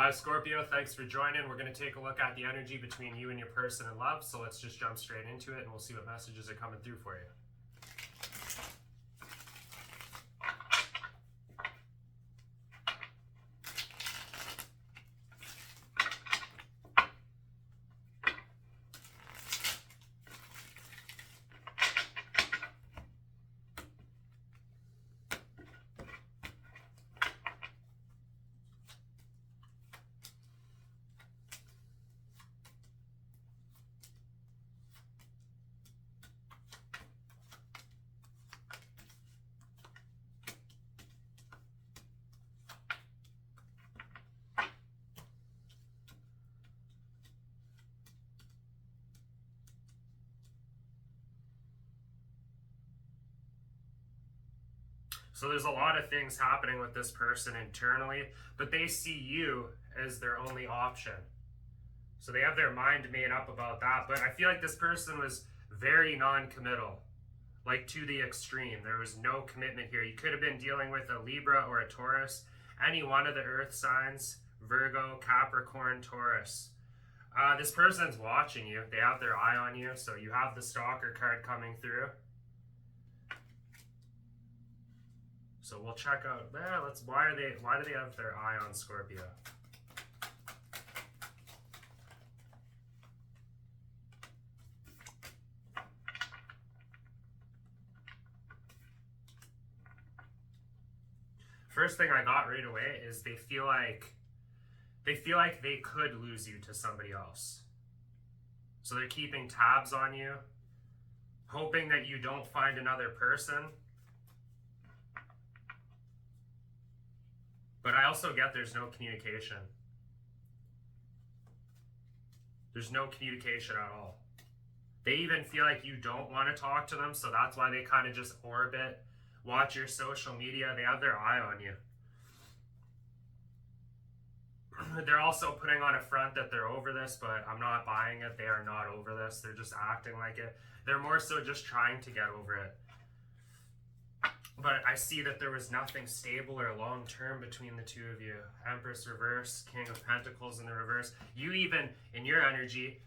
Hi, Scorpio. Thanks for joining. We're going to take a look at the energy between you and your person in love. So let's just jump straight into it and we'll see what messages are coming through for you. So there's a lot of things happening with this person internally, but they see you as their only option. So they have their mind made up about that. But I feel like this person was very non-committal, like to the extreme. There was no commitment here. You could have been dealing with a Libra or a Taurus, any one of the earth signs, Virgo, Capricorn, Taurus. This person's watching you. They have their eye on you. So you have the stalker card coming through. So we'll check out, why do they have their eye on Scorpio? First thing I got right away is they feel like they could lose you to somebody else. So they're keeping tabs on you, hoping that you don't find another person. But I also get there's no communication. There's no communication at all. They even feel like you don't want to talk to them, so that's why they kind of just orbit, watch your social media. They have their eye on you. They're also putting on a front that they're over this, but I'm not buying it. They are not over this. They're just acting like it. They're more so just trying to get over it. But I see that there was nothing stable or long-term between the two of you. Empress reverse, King of Pentacles in the reverse. You even, in your energy,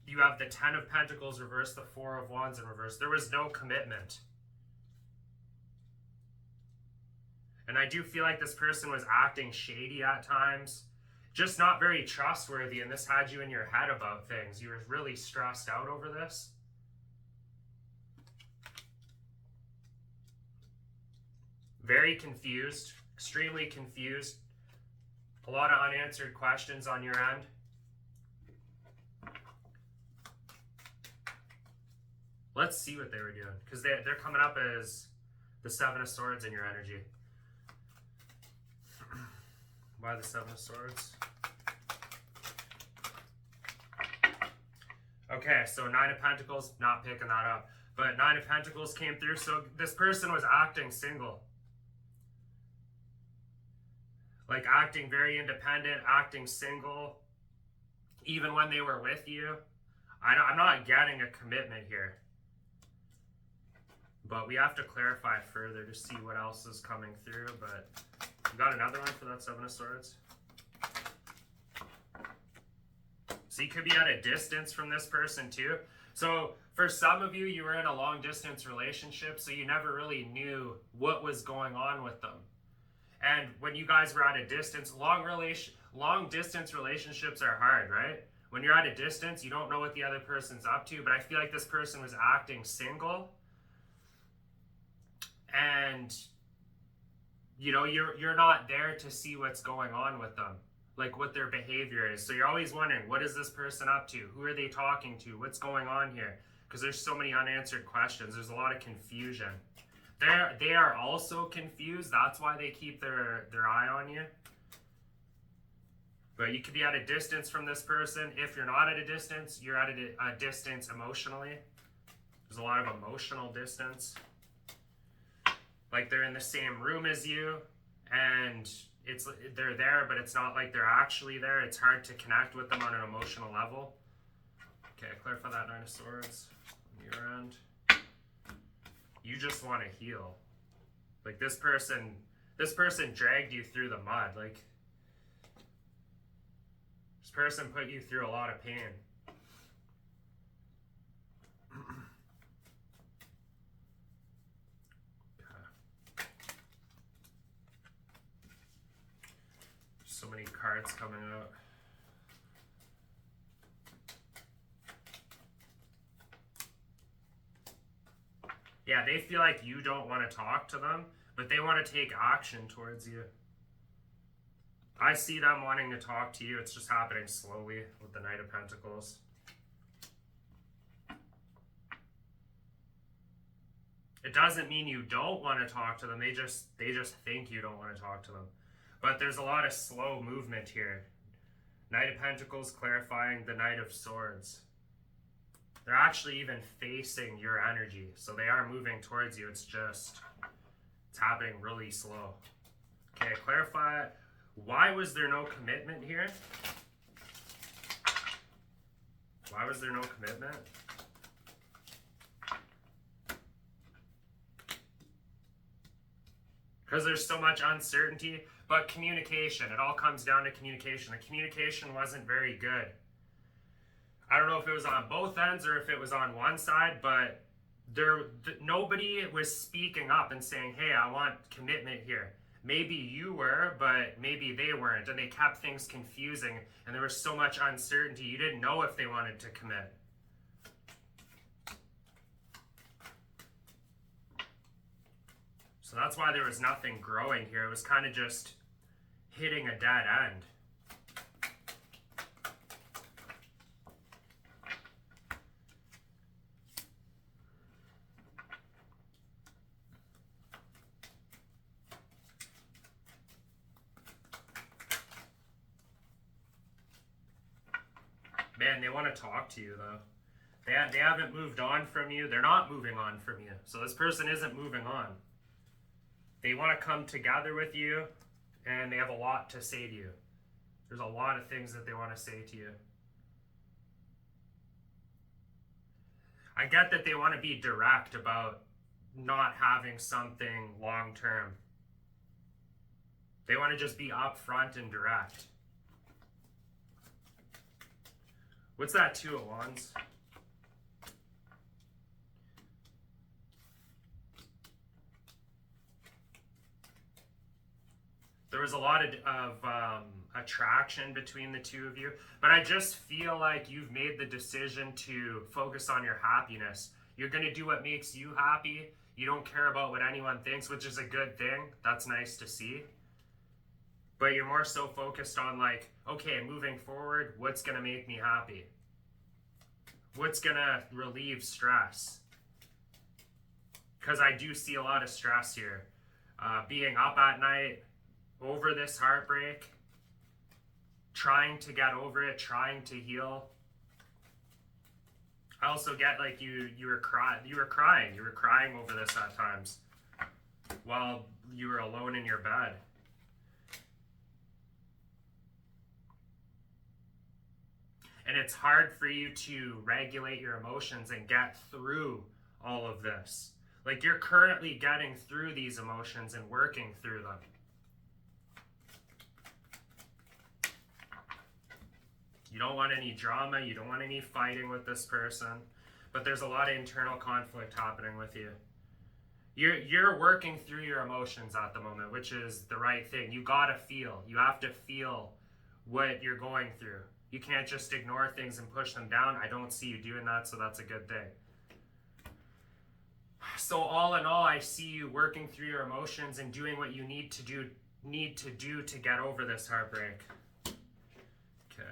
you have the 10 of Pentacles reverse, the 4 of Wands in reverse. There was no commitment. And I do feel like this person was acting shady at times. Just not very trustworthy, and this had you in your head about things. You were really stressed out over this. Very confused, extremely confused. A lot of unanswered questions on your end. Let's see what they were doing, because they're coming up as the 7 of Swords in your energy. Why the 7 of Swords? Okay, so 9 of Pentacles, not picking that up. But 9 of Pentacles came through, so this person was acting single. Like acting very independent, acting single, even when they were with you. I'm not getting a commitment here. But we have to clarify further to see what else is coming through. But you got another one for that 7 of Swords? So you could be at a distance from this person too. So for some of you, you were in a long distance relationship, so you never really knew what was going on with them. And when you guys were at a distance, long distance relationships are hard, right? When you're at a distance, you don't know what the other person's up to, but I feel like this person was acting single. And, you know, you're not there to see what's going on with them, like what their behavior is. So you're always wondering, what is this person up to? Who are they talking to? What's going on here? Because there's so many unanswered questions. There's a lot of confusion. They are also confused. That's why they keep their eye on you. But you could be at a distance from this person. If you're not at a distance, you're at a distance emotionally. There's a lot of emotional distance. Like they're in the same room as you, and they're there, but it's not like they're actually there. It's hard to connect with them on an emotional level. Okay, clarify that 9 of Swords on your end. You just want to heal. Like this person dragged you through the mud. Like This person put you through a lot of pain. So many cards coming out. Yeah, they feel like you don't want to talk to them, but they want to take action towards you. I see them wanting to talk to you. It's just happening slowly with the Knight of Pentacles. It doesn't mean you don't want to talk to them. They just think you don't want to talk to them. But there's a lot of slow movement here. Knight of Pentacles clarifying the Knight of Swords. They're actually even facing your energy. So they are moving towards you. It's happening really slow. Okay, clarify. Why was there no commitment here? Why was there no commitment? Because there's so much uncertainty. But communication, it all comes down to communication. The communication wasn't very good. I don't know if it was on both ends or if it was on one side, but nobody was speaking up and saying, hey, I want commitment here. Maybe you were, but maybe they weren't. And they kept things confusing. And there was so much uncertainty. You didn't know if they wanted to commit. So that's why there was nothing growing here. It was kind of just hitting a dead end. Man, they want to talk to you, though. They haven't moved on from you. They're not moving on from you. So this person isn't moving on. They want to come together with you, and they have a lot to say to you. There's a lot of things that they want to say to you. I get that they want to be direct about not having something long-term. They want to just be upfront and direct. What's that Two of Wands? There was a lot of attraction between the two of you, but I just feel like you've made the decision to focus on your happiness. You're going to do what makes you happy. You don't care about what anyone thinks, which is a good thing. That's nice to see. But you're more so focused on like, okay, moving forward, what's going to make me happy? What's going to relieve stress? Because I do see a lot of stress here. Being up at night over this heartbreak, trying to get over it, trying to heal. I also get like you were crying over this at times while you were alone in your bed. And it's hard for you to regulate your emotions and get through all of this. Like you're currently getting through these emotions and working through them. You don't want any drama, you don't want any fighting with this person, but there's a lot of internal conflict happening with you. You're working through your emotions at the moment, which is the right thing. You gotta feel. You have to feel what you're going through. You can't just ignore things and push them down. I don't see you doing that, so that's a good thing. So all in all, I see you working through your emotions and doing what you need to do to get over this heartbreak. Okay.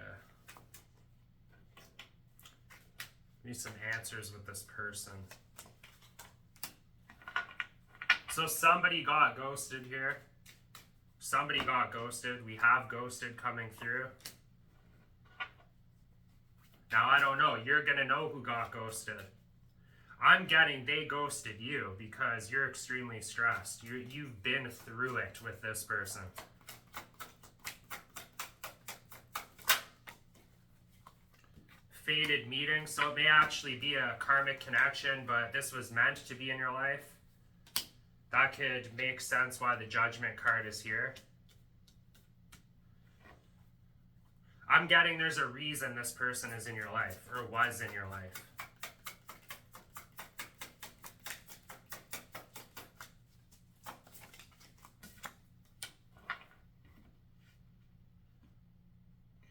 Need some answers with this person. So somebody got ghosted here. Somebody got ghosted. We have ghosted coming through. Now, I don't know. You're going to know who got ghosted. I'm getting they ghosted you because you're extremely stressed. You've been through it with this person. Fated meeting. So it may actually be a karmic connection, but this was meant to be in your life. That could make sense why the Judgment card is here. I'm getting there's a reason this person is in your life or was in your life.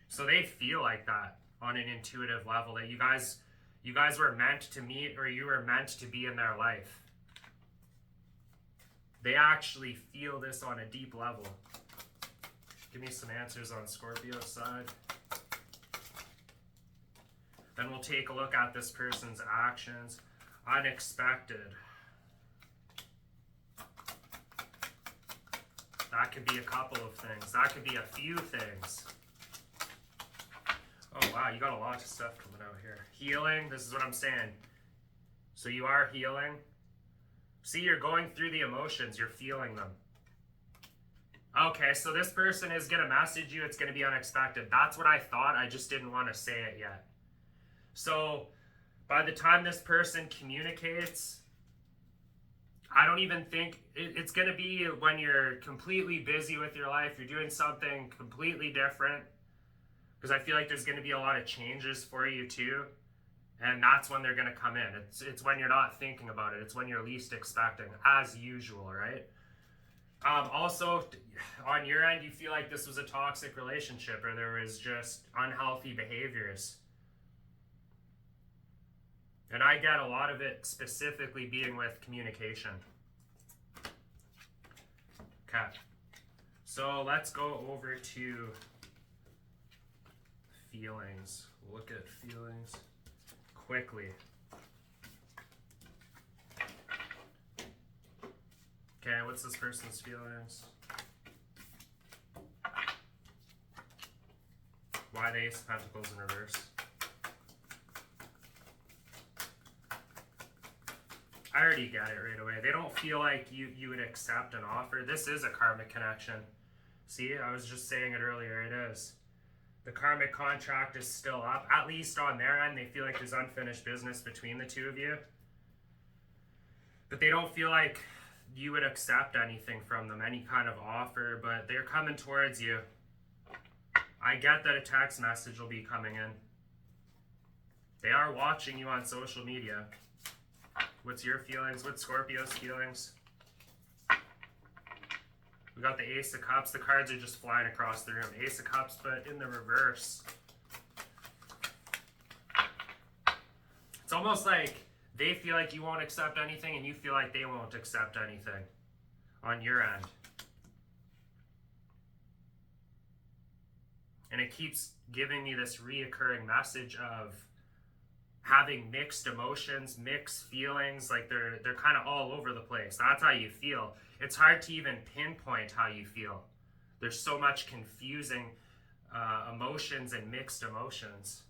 So they feel like that on an intuitive level, that you guys were meant to meet, or you were meant to be in their life. They actually feel this on a deep level. Give me some answers on Scorpio's side. Then we'll take a look at this person's actions. Unexpected. That could be a couple of things. That could be a few things. Oh wow, you got a lot of stuff coming out here. Healing, this is what I'm saying. So you are healing. See, you're going through the emotions, you're feeling them. Okay, so this person is going to message you, it's going to be unexpected. That's what I thought, I just didn't want to say it yet. So by the time this person communicates, I don't even think it's going to be when you're completely busy with your life, you're doing something completely different. Because I feel like there's going to be a lot of changes for you too. And that's when they're going to come in. It's when you're not thinking about it. It's when you're least expecting, as usual, right? Also, on your end, you feel like this was a toxic relationship or there was just unhealthy behaviors. And I get a lot of it specifically being with communication. Okay. So let's go over to feelings. Look at feelings quickly. Okay, what's this person's feelings? Why the Ace of Pentacles in reverse? I already get it right away. They don't feel like you would accept an offer. This is a karmic connection. See, I was just saying it earlier, it is. The karmic contract is still up, at least on their end. They feel like there's unfinished business between the two of you. But they don't feel like you would accept anything from them, any kind of offer, but they're coming towards you. I get that a text message will be coming in. They are watching you on social media. What's your feelings? What's Scorpio's feelings? We got the Ace of Cups. The cards are just flying across the room. Ace of Cups, but in the reverse. It's almost like they feel like you won't accept anything and you feel like they won't accept anything on your end. And it keeps giving me this reoccurring message of having mixed emotions, mixed feelings, like they're kind of all over the place. That's how you feel. It's hard to even pinpoint how you feel. There's so much confusing emotions and mixed emotions.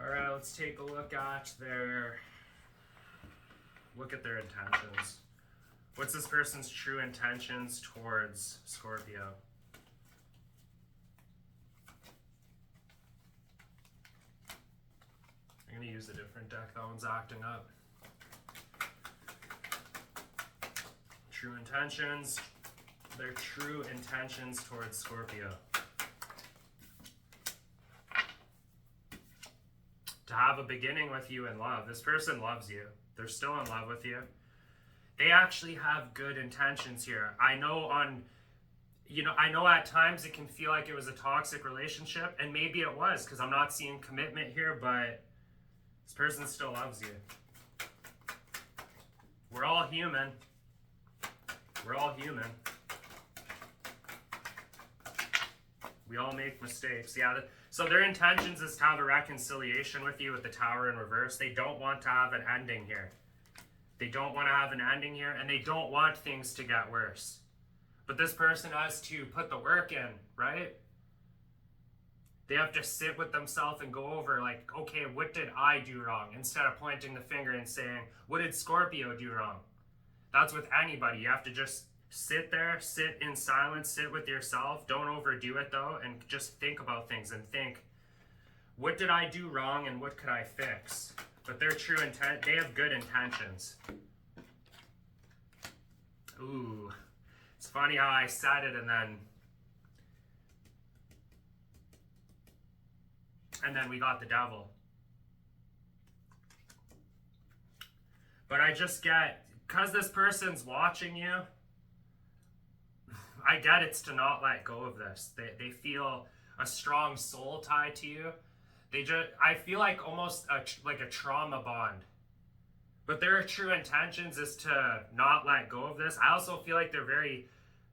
All right, let's take a look at their intentions. What's this person's true intentions towards Scorpio? I'm going to use a different deck. That one's acting up. True intentions. Their true intentions towards Scorpio. To have a beginning with you in love. This person loves you. They're still in love with you. They actually have good intentions here. I know at times it can feel like it was a toxic relationship, and maybe it was, because I'm not seeing commitment here, but this person still loves you. We're all human. We're all human. We all make mistakes. Yeah. So their intentions is to have a reconciliation with you with the Tower in reverse. They don't want to have an ending here. They don't want to have an ending here, and they don't want things to get worse. But this person has to put the work in, right? They have to sit with themselves and go over, like, okay, what did I do wrong? Instead of pointing the finger and saying, what did Scorpio do wrong? That's with anybody. You have to just sit there, sit in silence, sit with yourself. Don't overdo it, though, and just think about things and think, what did I do wrong and what could I fix? But their true intent, they have good intentions. Ooh, it's funny how I said it and then And then we got the devil. But I just get, because this person's watching you, I get it's to not let go of this. They feel a strong soul tie to you. I feel like almost like a trauma bond. But their true intentions is to not let go of this. I also feel like they're very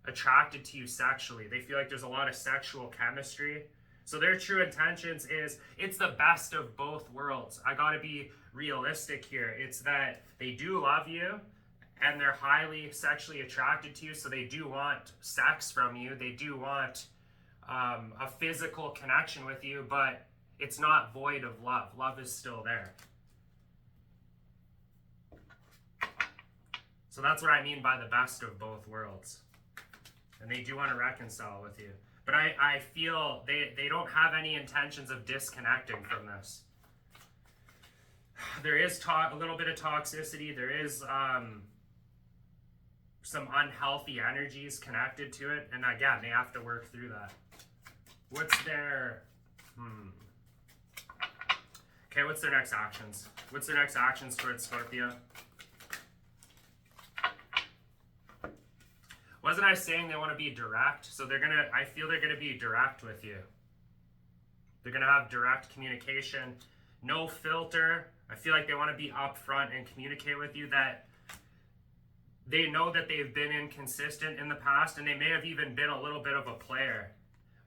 attracted to you sexually. They feel like there's a lot of sexual chemistry. So their true intentions is, it's the best of both worlds. I gotta be realistic here. It's that they do love you and they're highly sexually attracted to you. So they do want sex from you. They do want a physical connection with you, but it's not void of love. Love is still there. So that's what I mean by the best of both worlds. And they do want to reconcile with you. But I feel they don't have any intentions of disconnecting from this. There is a little bit of toxicity. There is some unhealthy energies connected to it. And again, they have to work through that. What's their... Okay, what's their next actions? What's their next actions towards Scorpio? Wasn't I saying they want to be direct? So I feel they're gonna be direct with you. They're gonna have direct communication, no filter. I feel like they want to be upfront and communicate with you that they know that they've been inconsistent in the past, and they may have even been a little bit of a player.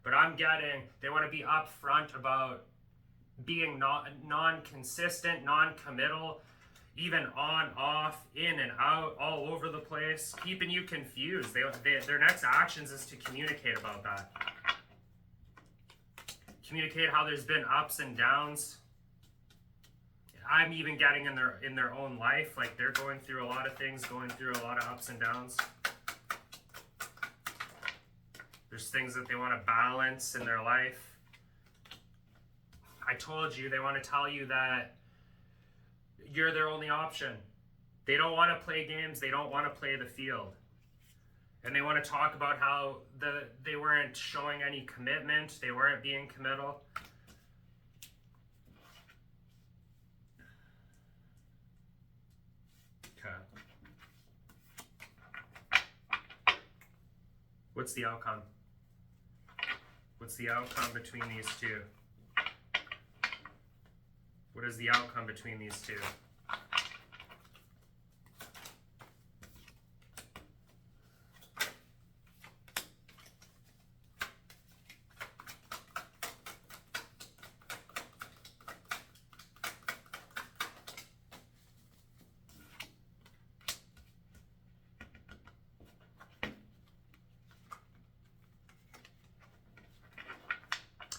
But I'm getting they want to be upfront about being non-consistent, non-committal, even on, off, in and out, all over the place, keeping you confused. Their next actions is to communicate about that. Communicate how there's been ups and downs. I'm even getting in their own life, like they're going through a lot of things, going through a lot of ups and downs. There's things that they want to balance in their life. I told you, they want to tell you that you're their only option. They don't want to play games. They don't want to play the field. And they want to talk about how they weren't showing any commitment. They weren't being committal. Okay. What's the outcome? What's the outcome between these two? What is the outcome between these two?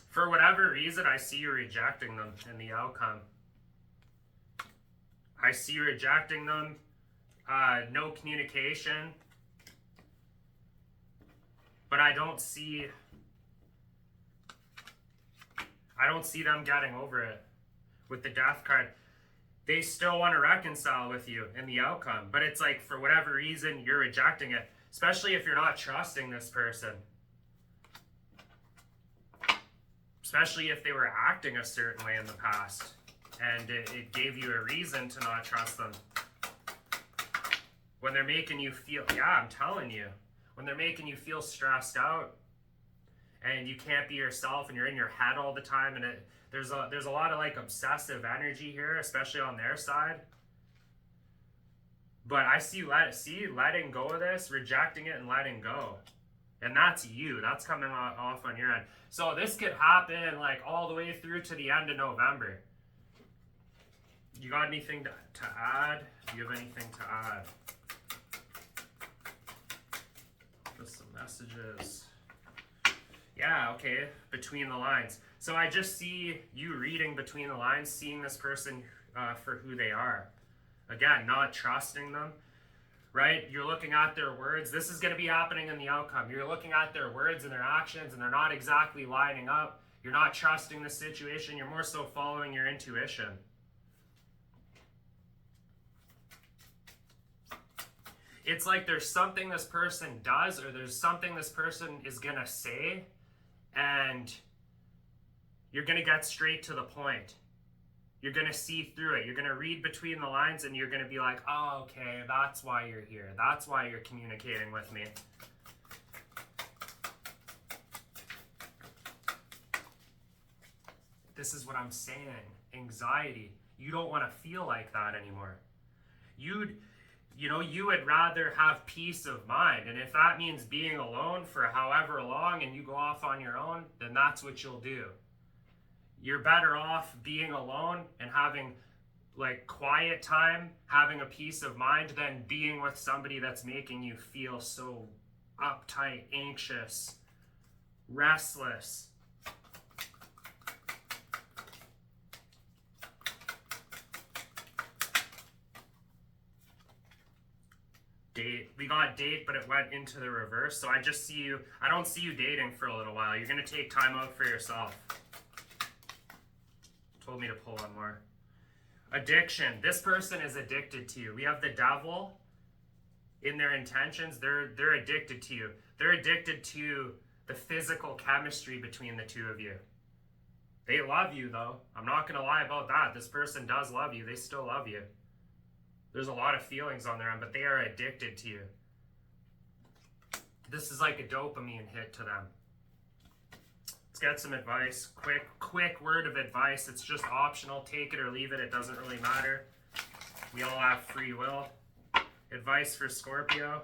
For whatever reason, I see you rejecting them in the outcome. I see you rejecting them. No communication. But I don't see them getting over it with the death card. They still want to reconcile with you in the outcome. But it's like, for whatever reason, you're rejecting it. Especially if you're not trusting this person. Especially if they were acting a certain way in the past and it gave you a reason to not trust them. When they're making you feel, yeah, I'm telling you, when they're making you feel stressed out and you can't be yourself and you're in your head all the time, and there's a lot of like obsessive energy here, especially on their side. But I see letting go of this, rejecting it and letting go. And that's you. That's coming off on your end. So this could happen like all the way through to the end of November. You got anything to add? Do you have anything to add? Just some messages. Yeah, okay. Between the lines. So I just see you reading between the lines, seeing this person for who they are. Again, not trusting them. Right? You're looking at their words. This is going to be happening in the outcome. You're looking at their words and their actions, and they're not exactly lining up. You're not trusting the situation. You're more so following your intuition. It's like there's something this person does, or there's something this person is going to say, and You're going to get straight to the point. You're going to see through it. You're going to read between the lines and you're going to be like, oh, okay, that's why you're here. That's why you're communicating with me. This is what I'm saying. Anxiety. You don't want to feel like that anymore. You would rather have peace of mind. And if that means being alone for however long and you go off on your own, then that's what you'll do. You're better off being alone and having like quiet time, having a peace of mind, than being with somebody that's making you feel so uptight, anxious, restless. Date. We got date, but it went into the reverse. So I don't see you dating for a little while. You're going to take time out for yourself. Told me to pull one more. Addiction. This person is addicted to you. We have the devil in their intentions. They're addicted to you. They're addicted to the physical chemistry between the two of you. They love you, though. I'm not going to lie about that. This person does love you. They still love you. There's a lot of feelings on their end, but they are addicted to you. This is like a dopamine hit to them. Let's get some advice. Quick word of advice. It's just optional. Take it or leave it. It doesn't really matter. We all have free will. Advice for Scorpio.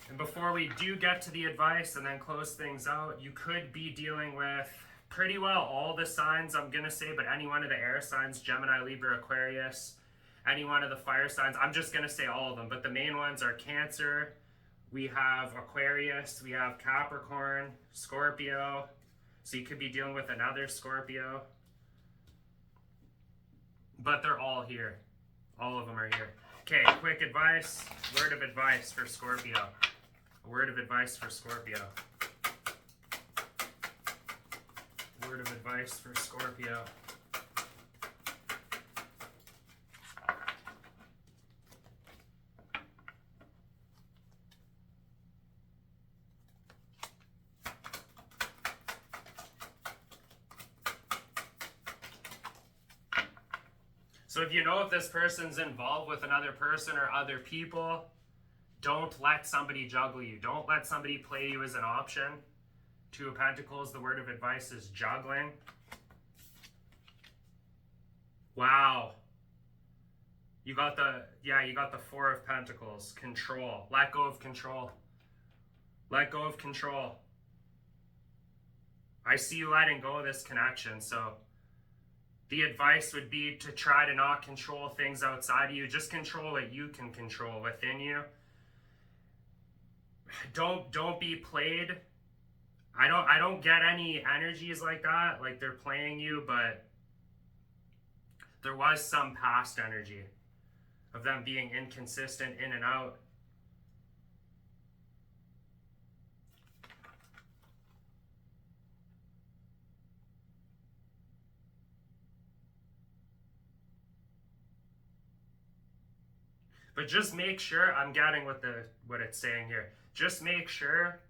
And before we do get to the advice and then close things out, you could be dealing with pretty well all the signs, I'm going to say, but any one of the air signs, Gemini, Libra, Aquarius, any one of the fire signs. I'm just going to say all of them, but the main ones are Cancer, we have Aquarius, we have Capricorn, Scorpio. So you could be dealing with another Scorpio. But they're all here. All of them are here. Okay, quick advice. Word of advice for Scorpio. A word of advice for Scorpio. Word of advice for Scorpio. So if you know if this person's involved with another person or other people, don't let somebody juggle you. Don't let somebody play you as an option. Two of Pentacles, the word of advice is juggling. Wow. You got the Four of Pentacles, control. Let go of control. Let go of control. I see you letting go of this connection, so the advice would be to try to not control things outside of you. Just control what you can control within you. Don't be played. I don't get any energies like that, like they're playing you, but there was some past energy of them being inconsistent in and out. But just make sure, I'm getting what it's saying here. Just make sure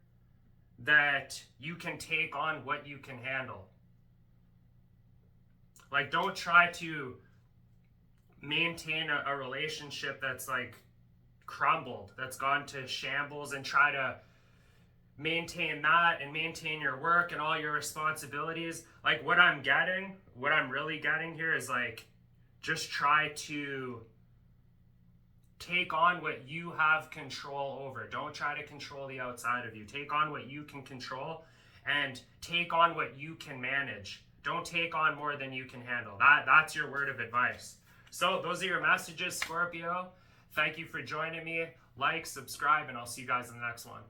that you can take on what you can handle. Like, don't try to maintain a relationship that's like crumbled, that's gone to shambles, and try to maintain that and maintain your work and all your responsibilities. Like, what I'm really getting here is like, just try to take on what you have control over. Don't try to control the outside of you. Take on what you can control and take on what you can manage. Don't take on more than you can handle. That's your word of advice. So those are your messages, Scorpio. Thank you for joining me. Like, subscribe, and I'll see you guys in the next one.